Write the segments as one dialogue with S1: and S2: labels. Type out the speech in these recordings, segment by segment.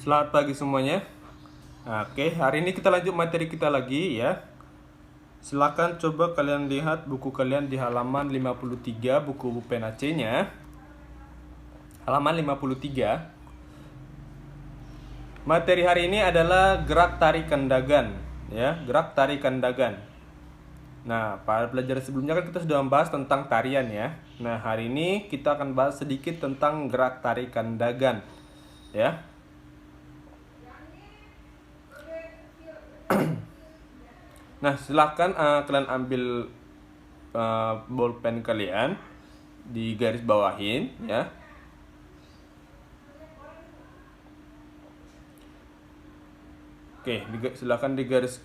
S1: Selamat pagi semuanya. Oke, hari ini kita lanjut materi kita lagi ya. Silakan coba kalian lihat buku kalian di halaman 53, buku pena C-nya. Halaman 53. Materi hari ini adalah gerak tarik kandagan ya, gerak tarik kandagan. Nah, pada pelajaran sebelumnya kan kita sudah membahas tentang tarian ya. Nah, hari ini kita akan bahas sedikit tentang gerak tarik kandagan ya. Nah, silahkan kalian ambil bolpen kalian, di garis bawahin ya. Oke, silahkan di garis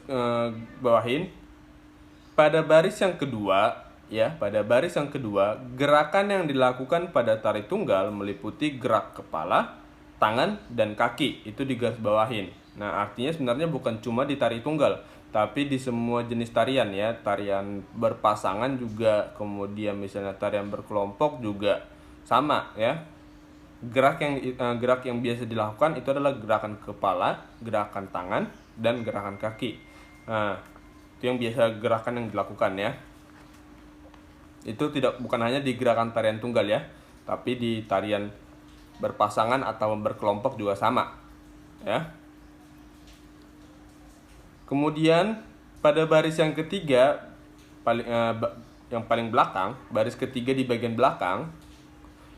S1: bawahin. Pada baris yang kedua ya, pada baris yang kedua, gerakan yang dilakukan pada tari tunggal meliputi gerak kepala, tangan, dan kaki. Itu di garis bawahin. Nah, artinya sebenarnya bukan cuma di tari tunggal, tapi di semua jenis tarian ya. Tarian berpasangan juga, kemudian misalnya tarian berkelompok juga sama ya. Gerak yang biasa dilakukan itu adalah gerakan kepala, gerakan tangan, dan gerakan kaki. Nah, itu yang biasa gerakan yang dilakukan ya. Itu bukan hanya di gerakan tarian tunggal ya, tapi di tarian berpasangan atau berkelompok juga sama ya. Kemudian pada baris yang ketiga, yang paling belakang, baris ketiga di bagian belakang,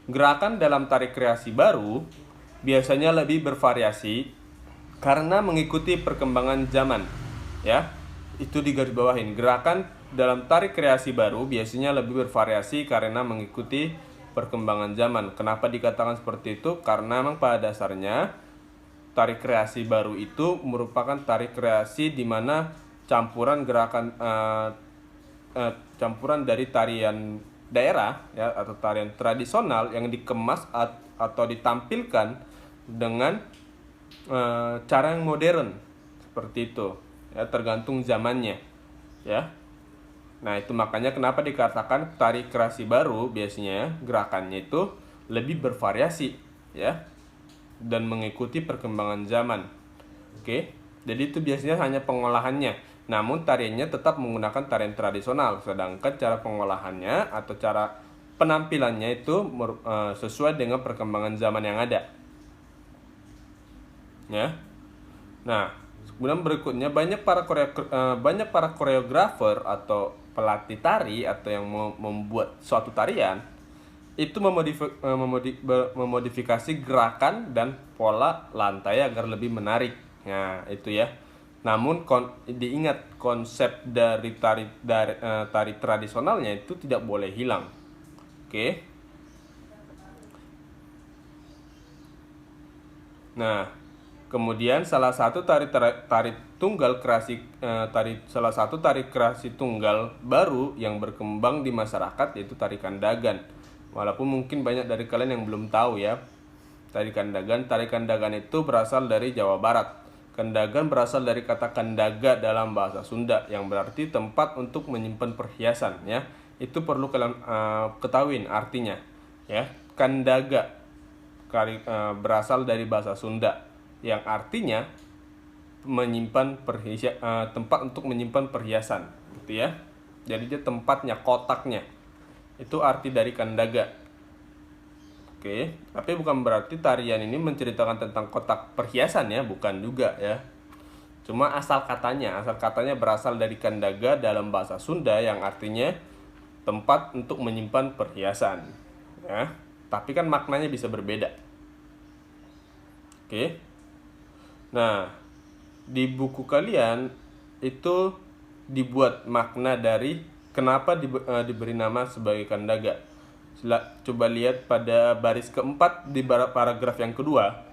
S1: gerakan dalam tari kreasi baru biasanya lebih bervariasi karena mengikuti perkembangan zaman ya. Itu di garis bawahin. Gerakan dalam tari kreasi baru biasanya lebih bervariasi karena mengikuti perkembangan zaman. Kenapa dikatakan seperti itu? Karena memang pada dasarnya tari kreasi baru itu merupakan tari kreasi di mana campuran gerakan campuran dari tarian daerah ya, atau tarian tradisional yang dikemas atau ditampilkan dengan cara yang modern seperti itu ya, tergantung zamannya ya. Nah, itu makanya kenapa dikatakan tari kreasi baru biasanya gerakannya itu lebih bervariasi ya, dan mengikuti perkembangan zaman. Oke, jadi itu biasanya hanya pengolahannya, namun tariannya tetap menggunakan tarian tradisional, sedangkan cara pengolahannya atau cara penampilannya itu sesuai dengan perkembangan zaman yang ada ya. Nah, kemudian berikutnya banyak para koreografer atau pelatih tari atau yang membuat suatu tarian itu memodifikasi gerakan dan pola lantai agar lebih menarik. Nah, itu ya. Namun diingat, konsep dari tari tradisionalnya itu tidak boleh hilang. Oke. Nah, kemudian salah satu tari kreasi tunggal baru yang berkembang di masyarakat yaitu tari kandagan. Walaupun mungkin banyak dari kalian yang belum tahu ya, tari kandagan. Tari kandagan itu berasal dari Jawa Barat. Kandagan berasal dari kata kandaga dalam bahasa Sunda yang berarti tempat untuk menyimpan perhiasan ya. Itu perlu kalian ketahuin artinya ya. Kandaga berasal dari bahasa Sunda yang artinya menyimpan tempat untuk menyimpan perhiasan gitu ya. Jadi dia tempatnya, kotaknya. Itu arti dari kandaga. Oke, tapi bukan berarti tarian ini menceritakan tentang kotak perhiasan ya, bukan juga ya. Cuma asal katanya berasal dari kandaga dalam bahasa Sunda yang artinya tempat untuk menyimpan perhiasan ya. Tapi kan maknanya bisa berbeda. Oke. Nah, di buku kalian itu dibuat makna dari kenapa diberi nama sebagai kandaga. Coba lihat pada baris keempat di paragraf yang kedua.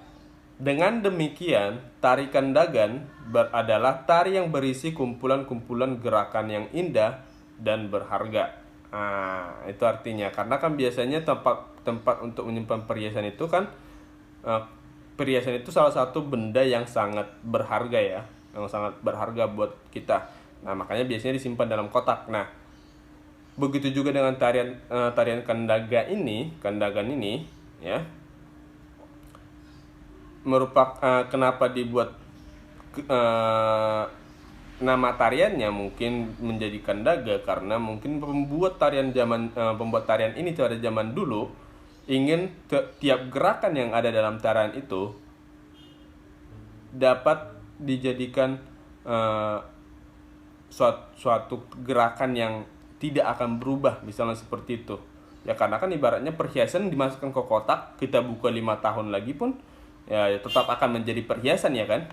S1: Dengan demikian, tari kandagan adalah tari yang berisi kumpulan-kumpulan gerakan yang indah dan berharga. Nah, itu artinya karena kan biasanya tempat untuk menyimpan perhiasan itu kan perhiasan itu salah satu benda yang sangat berharga ya, yang sangat berharga buat kita. Nah, makanya biasanya disimpan dalam kotak. Nah, begitu juga dengan tarian kandagan ini ya. kenapa dibuat nama tariannya mungkin menjadikan daga, karena mungkin pembuat tarian ini pada zaman dulu ingin tiap gerakan yang ada dalam tarian itu dapat dijadikan suatu gerakan yang tidak akan berubah, misalnya seperti itu ya, karena kan ibaratnya perhiasan dimasukkan ke kotak, kita buka 5 tahun lagi pun ya tetap akan menjadi perhiasan ya kan.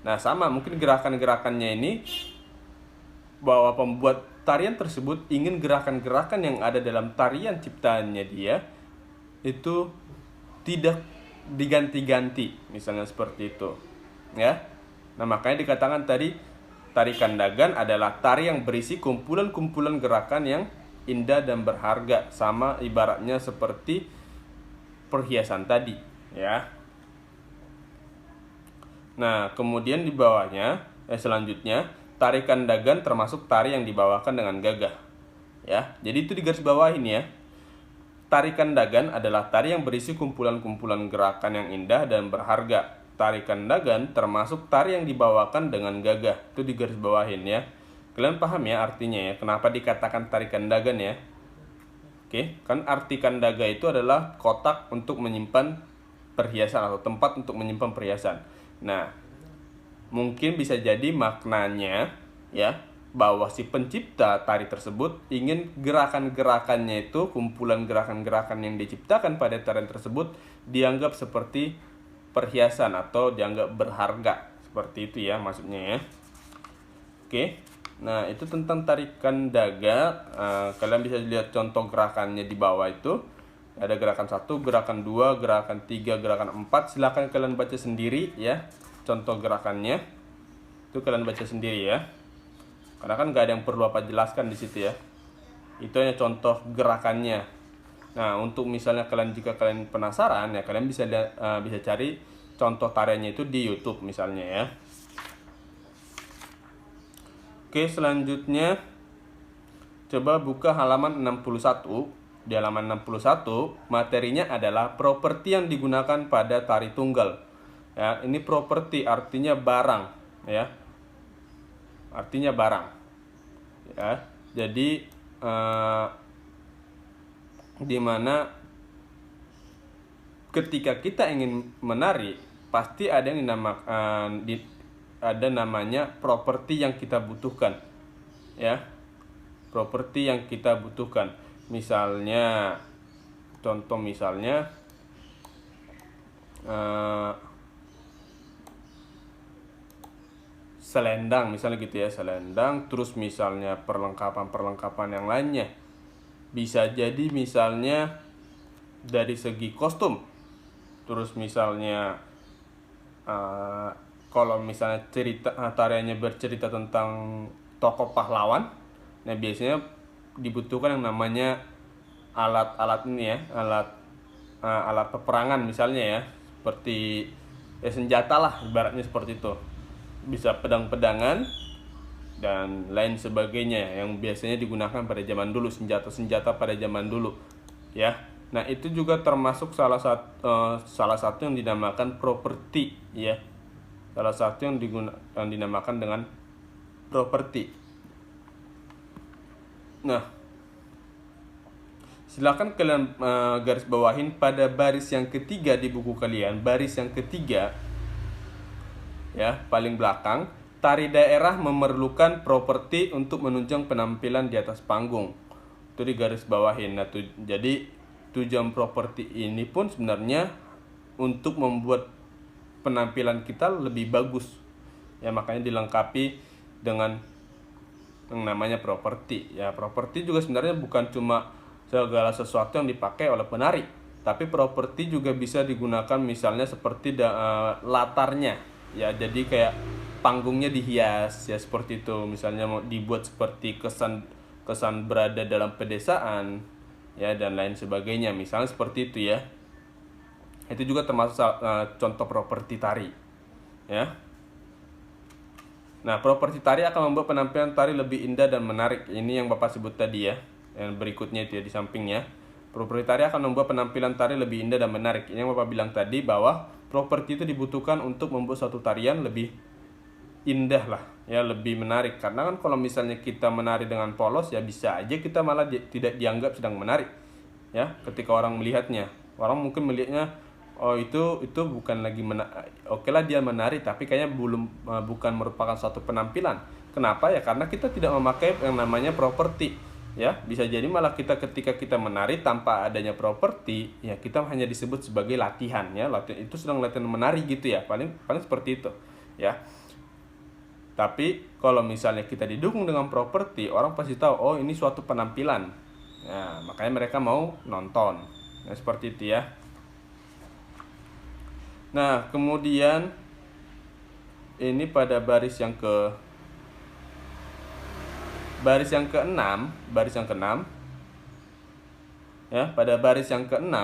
S1: Nah sama mungkin gerakan-gerakannya ini, bahwa pembuat tarian tersebut ingin gerakan-gerakan yang ada dalam tarian ciptaannya dia itu tidak diganti-ganti, misalnya seperti itu ya. Nah makanya dikatakan tadi tari Kandagan adalah tari yang berisi kumpulan-kumpulan gerakan yang indah dan berharga, sama ibaratnya seperti perhiasan tadi ya. Nah kemudian di bawahnya selanjutnya tari Kandagan termasuk tari yang dibawakan dengan gagah ya. Jadi itu digarisbawahi nih ya. Tari Kandagan adalah tari yang berisi kumpulan-kumpulan gerakan yang indah dan berharga. Tari Kandagan termasuk tari yang dibawakan dengan gagah. Itu digarisbawahin ya. Kalian paham ya artinya ya, kenapa dikatakan tari Kandagan ya? Oke, kan arti kandaga itu adalah kotak untuk menyimpan perhiasan atau tempat untuk menyimpan perhiasan. Nah, mungkin bisa jadi maknanya ya, bahwa si pencipta tari tersebut ingin gerakan-gerakannya itu, kumpulan gerakan-gerakan yang diciptakan pada tarian tersebut dianggap seperti perhiasan atau dianggap berharga, seperti itu ya maksudnya ya. Oke, nah itu tentang tari Kandaga. Kalian bisa lihat contoh gerakannya di bawah itu. Ada gerakan 1, gerakan 2, gerakan 3, gerakan 4. Silahkan kalian baca sendiri ya contoh gerakannya. Itu kalian baca sendiri ya, karena kan gak ada yang perlu apa jelaskan di situ ya. Itu hanya contoh gerakannya. Nah, untuk misalnya jika kalian penasaran ya, kalian bisa bisa cari contoh tariannya itu di YouTube misalnya ya. Oke, selanjutnya coba buka halaman 61. Di halaman 61 materinya adalah properti yang digunakan pada tari tunggal. Ya, ini properti artinya barang ya. Artinya barang. Ya. Jadi dimana ketika kita ingin menari pasti ada yang ada namanya properti yang kita butuhkan ya, properti yang kita butuhkan. Misalnya contoh misalnya selendang misalnya gitu ya, selendang, terus misalnya perlengkapan yang lainnya. Bisa jadi misalnya dari segi kostum. Terus misalnya kalau misalnya tariannya bercerita tentang tokoh pahlawan, nah biasanya dibutuhkan yang namanya alat-alat ini ya, alat peperangan misalnya ya, seperti senjata lah ibaratnya seperti itu. Bisa pedang-pedangan dan lain sebagainya yang biasanya digunakan pada zaman dulu, senjata-senjata pada zaman dulu ya. Nah itu juga termasuk salah satu yang dinamakan properti ya, salah satu yang dinamakan dengan properti. Nah silakan kalian garis bawahin pada baris yang ketiga di buku kalian, baris yang ketiga ya, paling belakang. Tari daerah memerlukan properti untuk menunjang penampilan di atas panggung. Itu digaris bawahin. Nah, jadi tujuan properti ini pun sebenarnya untuk membuat penampilan kita lebih bagus. Ya, makanya dilengkapi dengan yang namanya properti. Ya, properti juga sebenarnya bukan cuma segala sesuatu yang dipakai oleh penari, tapi properti juga bisa digunakan misalnya seperti latarnya. Ya, jadi kayak panggungnya dihias ya seperti itu, misalnya mau dibuat seperti kesan berada dalam pedesaan ya dan lain sebagainya, misalnya seperti itu ya. Itu juga termasuk contoh properti tari ya. Nah, properti tari akan membuat penampilan tari lebih indah dan menarik. Ini yang Bapak sebut tadi ya, yang berikutnya itu ya di sampingnya. Properti tari akan membuat penampilan tari lebih indah dan menarik. Ini yang Bapak bilang tadi, bahwa properti itu dibutuhkan untuk membuat suatu tarian lebih indah lah, ya lebih menarik. Karena kan kalau misalnya kita menari dengan polos, ya bisa aja kita malah tidak dianggap sedang menari, ya. Ketika orang melihatnya, orang mungkin melihatnya, oh itu bukan lagi oke lah dia menari, tapi kayaknya bukan merupakan suatu penampilan. Kenapa ya? Karena kita tidak memakai yang namanya properti, ya. Bisa jadi malah ketika kita menari tanpa adanya properti, ya kita hanya disebut sebagai latihan, ya. Latihan itu sedang latihan menari gitu ya, paling seperti itu, ya. Tapi kalau misalnya kita didukung dengan properti, orang pasti tahu, oh ini suatu penampilan. Nah, makanya mereka mau nonton. Nah, seperti itu ya. Nah, kemudian ini pada baris yang ke-6, ya, pada baris yang ke-6,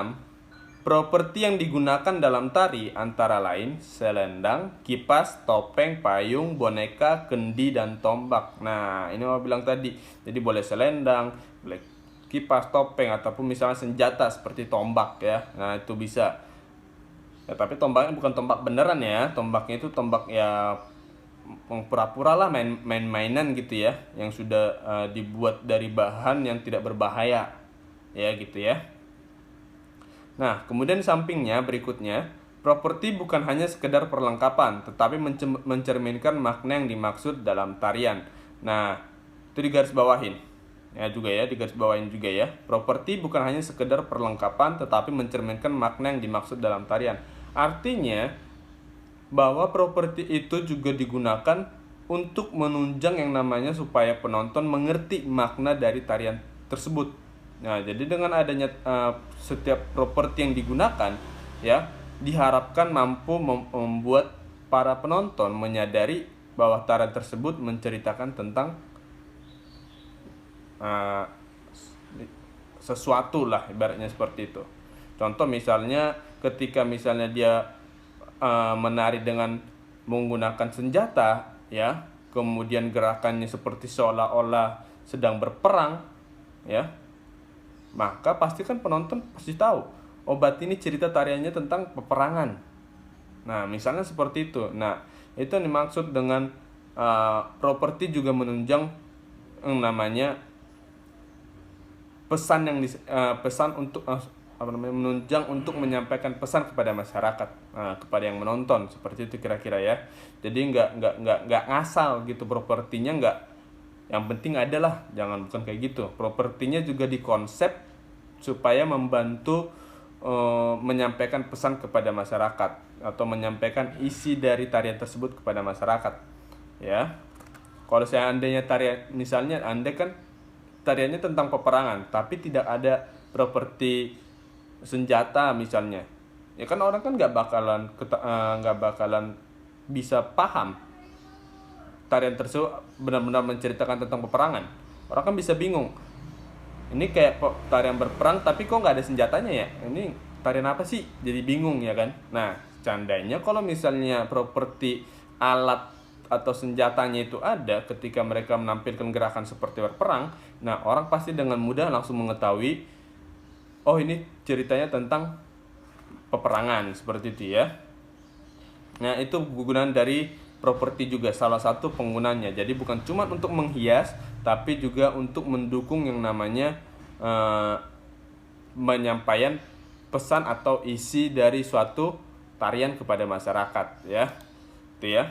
S1: properti yang digunakan dalam tari antara lain selendang, kipas, topeng, payung, boneka, kendi, dan tombak. Nah, ini mau bilang tadi. Jadi boleh selendang, boleh kipas, topeng, ataupun misalnya senjata seperti tombak ya. Nah, itu bisa. Ya, tapi tombaknya bukan tombak beneran ya. Tombaknya itu tombak ya pura-pura lah, main-mainan gitu ya, yang sudah dibuat dari bahan yang tidak berbahaya. Ya, gitu ya. Nah, kemudian sampingnya berikutnya, properti bukan hanya sekedar perlengkapan, tetapi mencerminkan makna yang dimaksud dalam tarian. Nah, itu digarisbawahin. Ya juga ya, digarisbawahin juga ya. Properti bukan hanya sekedar perlengkapan, tetapi mencerminkan makna yang dimaksud dalam tarian. Artinya, bahwa properti itu juga digunakan untuk menunjang yang namanya supaya penonton mengerti makna dari tarian tersebut. Nah, jadi dengan adanya setiap properti yang digunakan, ya, diharapkan mampu membuat para penonton menyadari bahwa tarian tersebut menceritakan tentang sesuatu lah, ibaratnya seperti itu. Contoh misalnya ketika misalnya dia menari dengan menggunakan senjata, ya, kemudian gerakannya seperti seolah-olah sedang berperang, ya, maka pasti kan penonton pasti tahu, oh berarti ini cerita tariannya tentang peperangan. Nah, misalnya seperti itu. Nah, itu yang dimaksud dengan properti juga menunjang yang namanya pesan untuk menunjang untuk menyampaikan pesan kepada masyarakat, kepada yang menonton, seperti itu kira-kira ya. Jadi nggak ngasal gitu propertinya, nggak, yang penting adalah, bukan kayak gitu. Propertinya juga dikonsep supaya membantu menyampaikan pesan kepada masyarakat atau menyampaikan isi dari tarian tersebut kepada masyarakat, ya. Kalau seandainya tarian, misalnya andai kan tariannya tentang peperangan tapi tidak ada properti senjata misalnya, ya kan orang kan nggak bakalan bisa paham tarian tersebut benar-benar menceritakan tentang peperangan. Orang kan bisa bingung, ini kayak tarian berperang tapi kok nggak ada senjatanya ya, ini tarian apa sih, jadi bingung ya kan. Nah, seandainya kalau misalnya properti alat atau senjatanya itu ada ketika mereka menampilkan gerakan seperti berperang, nah orang pasti dengan mudah langsung mengetahui, oh ini ceritanya tentang peperangan, seperti itu ya. Nah, itu penggunaan dari properti juga salah satu penggunanya. Jadi bukan cuma untuk menghias, tapi juga untuk mendukung yang namanya menyampaikan pesan atau isi dari suatu tarian kepada masyarakat, ya. Itu ya.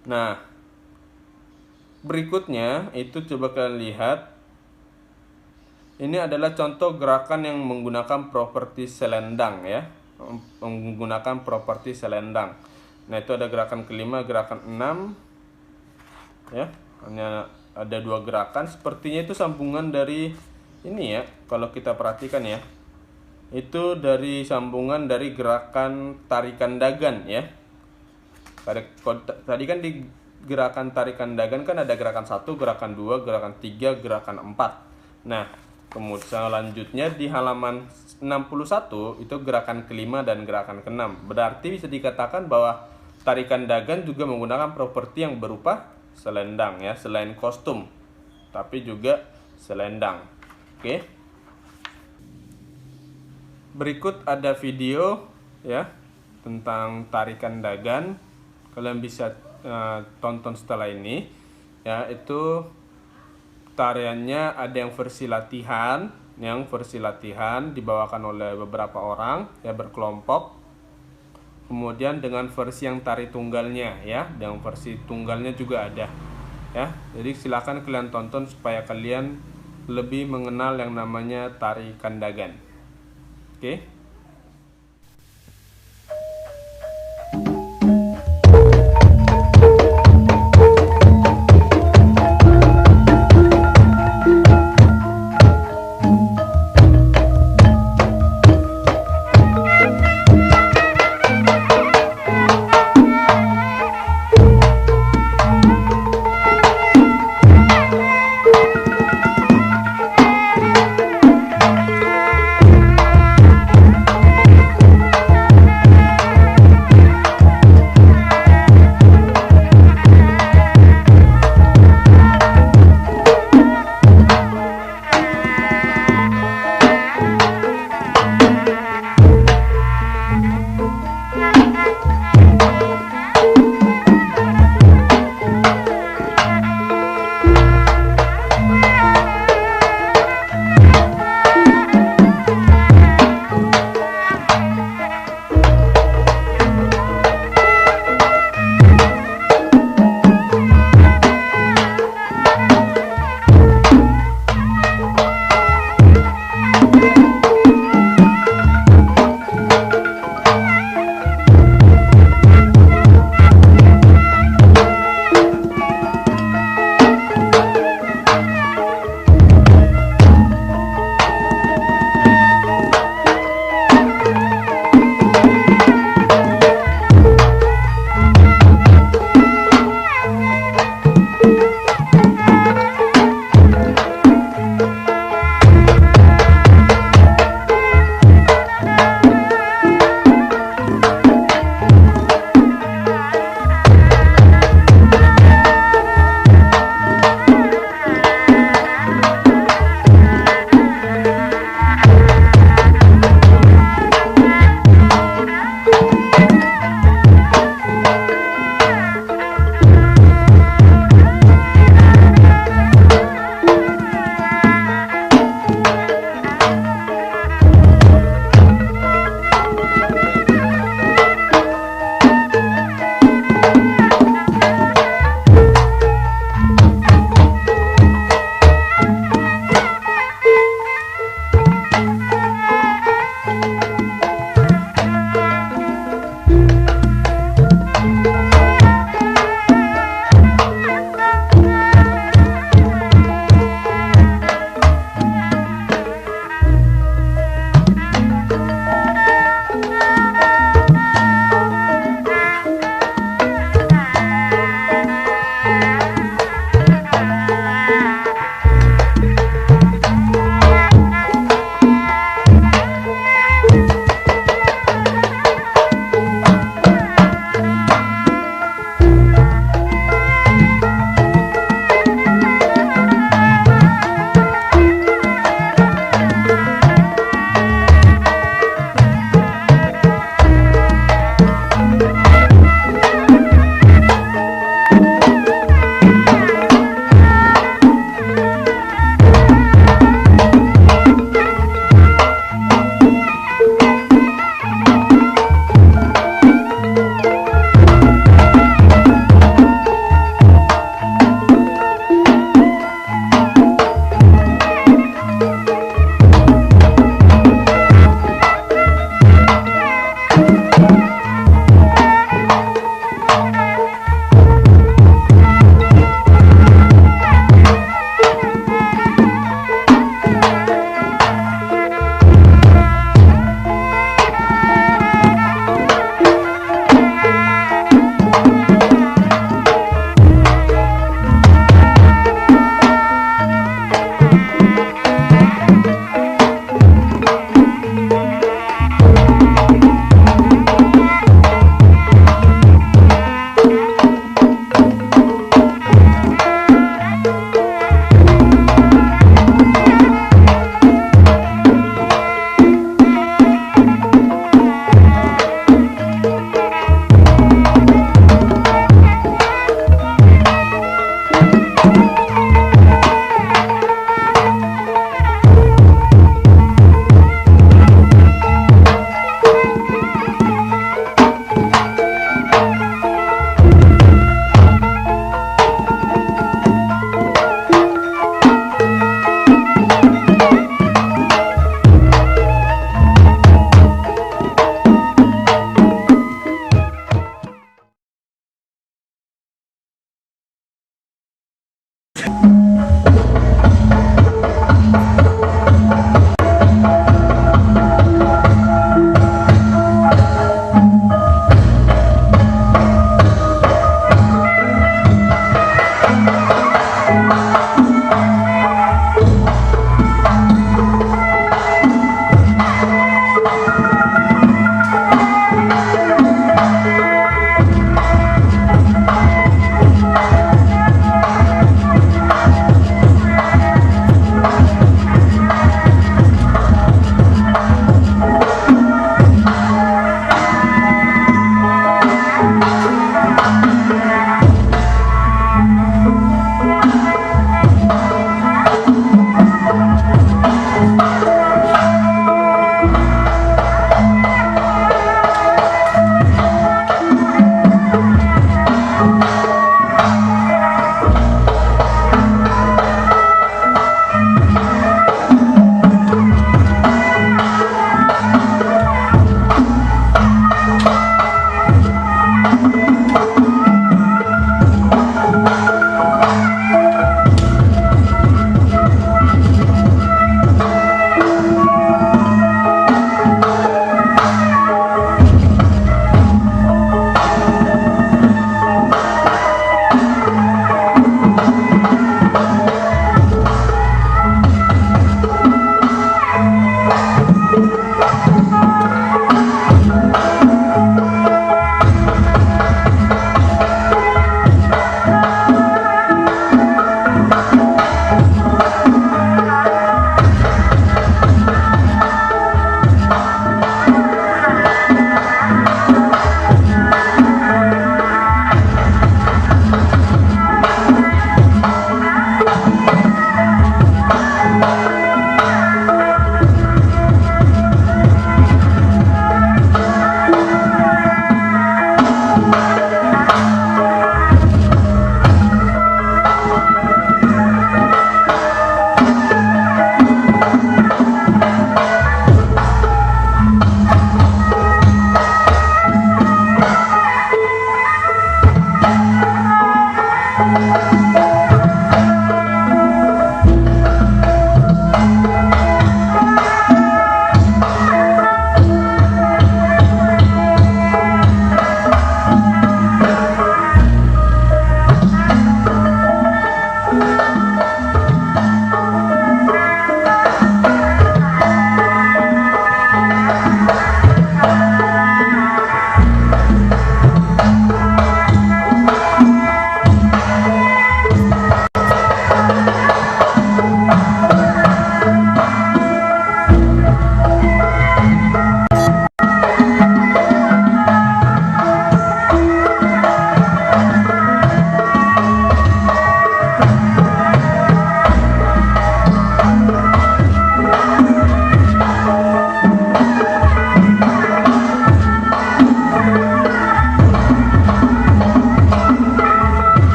S1: Nah, berikutnya itu coba kalian lihat. Ini adalah contoh gerakan yang menggunakan properti selendang ya. Menggunakan properti selendang. Nah, itu ada gerakan kelima, gerakan 6. Ya, hanya ada 2 gerakan. Sepertinya itu sambungan dari ini ya. Kalau kita perhatikan ya. Itu dari sambungan dari gerakan tarikan dagan ya. Tadi kan di gerakan tarikan dagan kan ada gerakan 1, gerakan 2, gerakan 3, gerakan 4. Nah, kemudian selanjutnya di halaman 61 itu gerakan kelima dan gerakan ke-6. Berarti bisa dikatakan bahwa tarikan dagan juga menggunakan properti yang berupa selendang ya, selain kostum tapi juga selendang. Oke. Berikut ada video ya tentang tarikan dagan. Kalian bisa tonton setelah ini ya. Itu tariannya ada yang versi latihan, dibawakan oleh beberapa orang ya, berkelompok. Kemudian dengan versi yang tari tunggalnya ya, yang versi tunggalnya juga ada ya. Jadi silakan kalian tonton supaya kalian lebih mengenal yang namanya tari kandagan. Oke.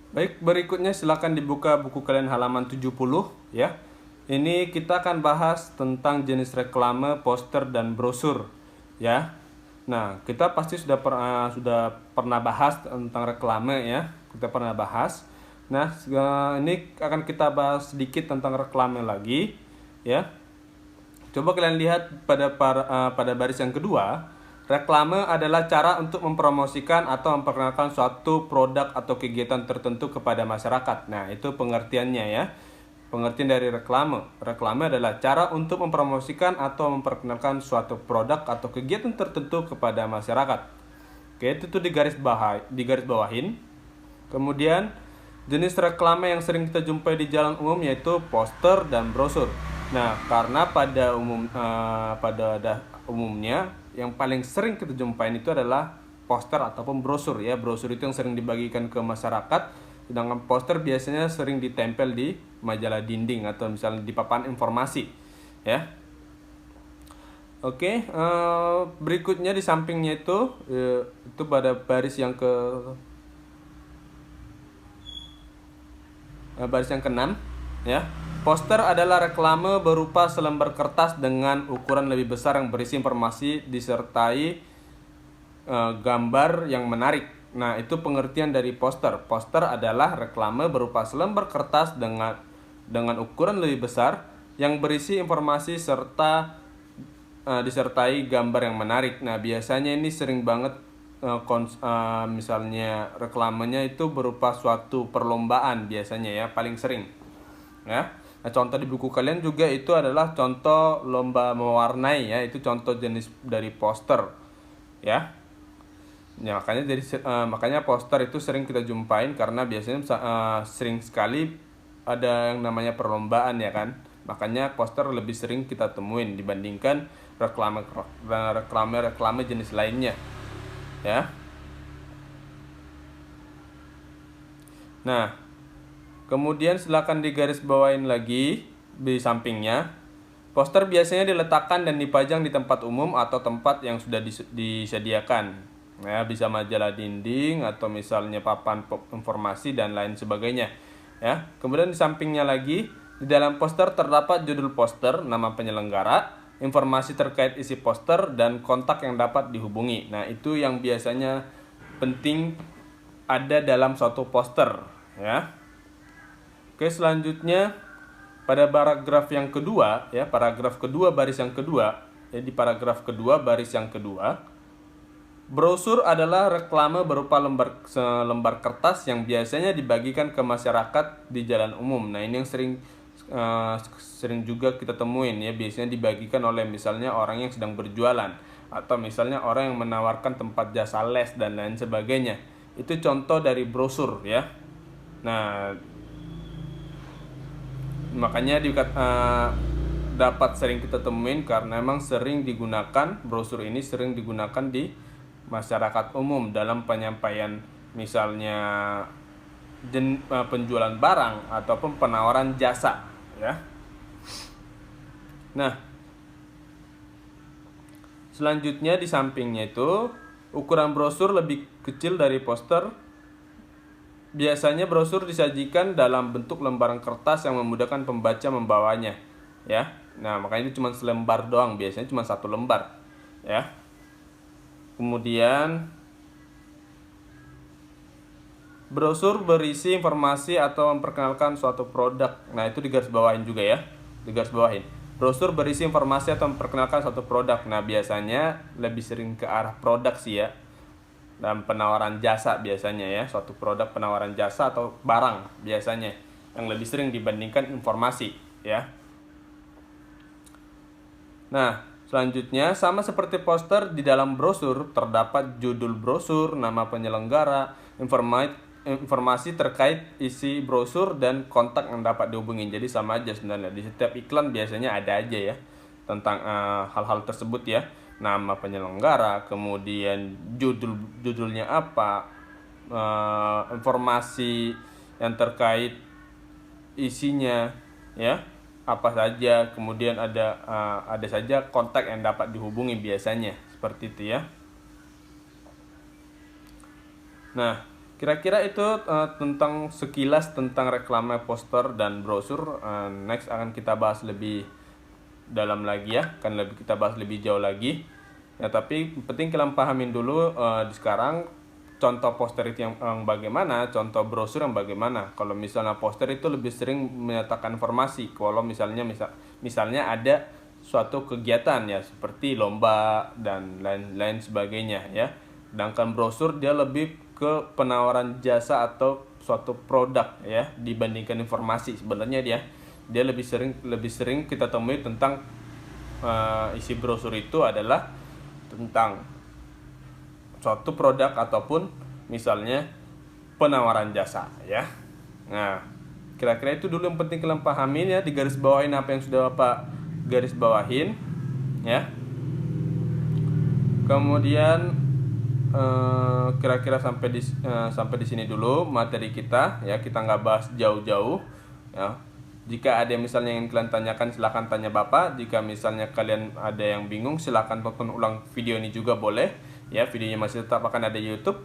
S1: Baik, berikutnya silakan dibuka buku kalian halaman 70 ya. Ini kita akan bahas tentang jenis reklame, poster dan brosur ya. Nah, kita pasti sudah pernah bahas tentang reklame ya. Kita pernah bahas. Nah, ini akan kita bahas sedikit tentang reklame lagi ya. Coba kalian lihat pada baris yang kedua. Reklame adalah cara untuk mempromosikan atau memperkenalkan suatu produk atau kegiatan tertentu kepada masyarakat. Nah, itu pengertiannya ya. Pengertian dari reklame. Reklame adalah cara untuk mempromosikan atau memperkenalkan suatu produk atau kegiatan tertentu kepada masyarakat. Oke, itu tuh digaris bawahin. Kemudian, jenis reklame yang sering kita jumpai di jalan umum yaitu poster dan brosur. Nah, karena pada umumnya yang paling sering kita jumpain itu adalah poster ataupun brosur ya. Brosur itu yang sering dibagikan ke masyarakat, sedangkan poster biasanya sering ditempel di majalah dinding atau misalnya di papan informasi ya. Oke, berikutnya di sampingnya itu pada baris yang ke-6 ya. Poster adalah reklame berupa selembar kertas dengan ukuran lebih besar yang berisi informasi disertai gambar yang menarik. Nah, itu pengertian dari poster. Poster adalah reklame berupa selembar kertas dengan ukuran lebih besar yang berisi informasi serta disertai gambar yang menarik. Nah, biasanya ini sering banget misalnya reklamenya itu berupa suatu perlombaan biasanya ya, paling sering ya. Nah, contoh di buku kalian juga itu adalah contoh lomba mewarnai ya, itu contoh jenis dari poster ya. Ya, makanya poster itu sering kita jumpain karena biasanya sering sekali ada yang namanya perlombaan ya kan. Makanya poster lebih sering kita temuin dibandingkan reklame jenis lainnya ya. Nah, kemudian silakan digaris bawain lagi di sampingnya. Poster biasanya diletakkan dan dipajang di tempat umum atau tempat yang sudah disediakan. Ya, bisa majalah dinding atau misalnya papan informasi dan lain sebagainya. Ya, kemudian di sampingnya lagi, di dalam poster terdapat judul poster, nama penyelenggara, informasi terkait isi poster dan kontak yang dapat dihubungi. Nah, itu yang biasanya penting ada dalam suatu poster, ya. Oke, selanjutnya pada paragraf yang kedua, ya, paragraf kedua baris yang kedua, ya, di paragraf kedua baris yang kedua, brosur adalah reklame berupa lembar kertas yang biasanya dibagikan ke masyarakat di jalan umum. Nah, ini yang sering juga kita temuin ya, biasanya dibagikan oleh misalnya orang yang sedang berjualan atau misalnya orang yang menawarkan tempat jasa les dan lain sebagainya. Itu contoh dari brosur ya. Nah, makanya dapat sering kita temuin karena memang sering digunakan, brosur ini sering digunakan di masyarakat umum dalam penyampaian misalnya penjualan barang ataupun penawaran jasa ya. Nah, selanjutnya di sampingnya itu ukuran brosur lebih kecil dari poster. Biasanya brosur disajikan dalam bentuk lembaran kertas yang memudahkan pembaca membawanya ya. Nah, makanya itu cuma selembar doang, biasanya cuma satu lembar ya. Kemudian brosur berisi informasi atau memperkenalkan suatu produk. Nah, itu digarisbawahin juga ya. Digarisbawahin. Brosur berisi informasi atau memperkenalkan suatu produk. Nah, biasanya lebih sering ke arah produk sih ya. Dan penawaran jasa biasanya ya. Suatu produk penawaran jasa atau barang biasanya yang lebih sering dibandingkan informasi ya. Nah, selanjutnya, sama seperti poster, di dalam brosur terdapat judul brosur, nama penyelenggara, informasi terkait isi brosur, dan kontak yang dapat dihubungi. Jadi sama aja sebenarnya, di setiap iklan biasanya ada aja ya tentang hal-hal tersebut ya. Nama penyelenggara, kemudian judulnya apa, informasi yang terkait isinya ya, apa saja, kemudian ada saja kontak yang dapat dihubungi biasanya seperti itu ya. Nah, Kira-kira itu tentang sekilas tentang reklame poster dan brosur. Next akan kita bahas lebih dalam lagi ya, kan kita bahas lebih jauh lagi. Ya, tapi penting kalian pahamin dulu di sekarang contoh poster itu yang bagaimana, contoh brosur yang bagaimana. Kalau misalnya poster itu lebih sering menyatakan informasi. Kalau misalnya ada suatu kegiatan ya seperti lomba dan lain-lain sebagainya ya. Sedangkan brosur dia lebih ke penawaran jasa atau suatu produk ya dibandingkan informasi. Sebenarnya dia lebih sering kita temui tentang isi brosur itu adalah tentang suatu produk ataupun misalnya penawaran jasa ya. Nah, kira-kira itu dulu yang penting kalian pahamin ya, di garis bawahin apa yang sudah Bapak garis bawahin ya. Kemudian kira-kira sampai di sini dulu materi kita ya, kita nggak bahas jauh-jauh ya. Jika ada yang misalnya yang kalian tanyakan silahkan tanya Bapak. Jika misalnya kalian ada yang bingung silahkan tonton ulang video ini juga boleh ya. Videonya masih tetap akan ada di YouTube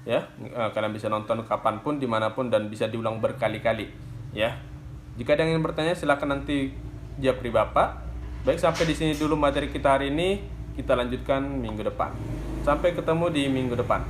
S1: ya. Kalian bisa nonton kapanpun dimanapun dan bisa diulang berkali-kali ya. Jika ada yang ingin bertanya silahkan nanti japri Bapak. Baik, sampai di sini dulu materi kita hari ini. Kita lanjutkan minggu depan. Sampai ketemu di minggu depan.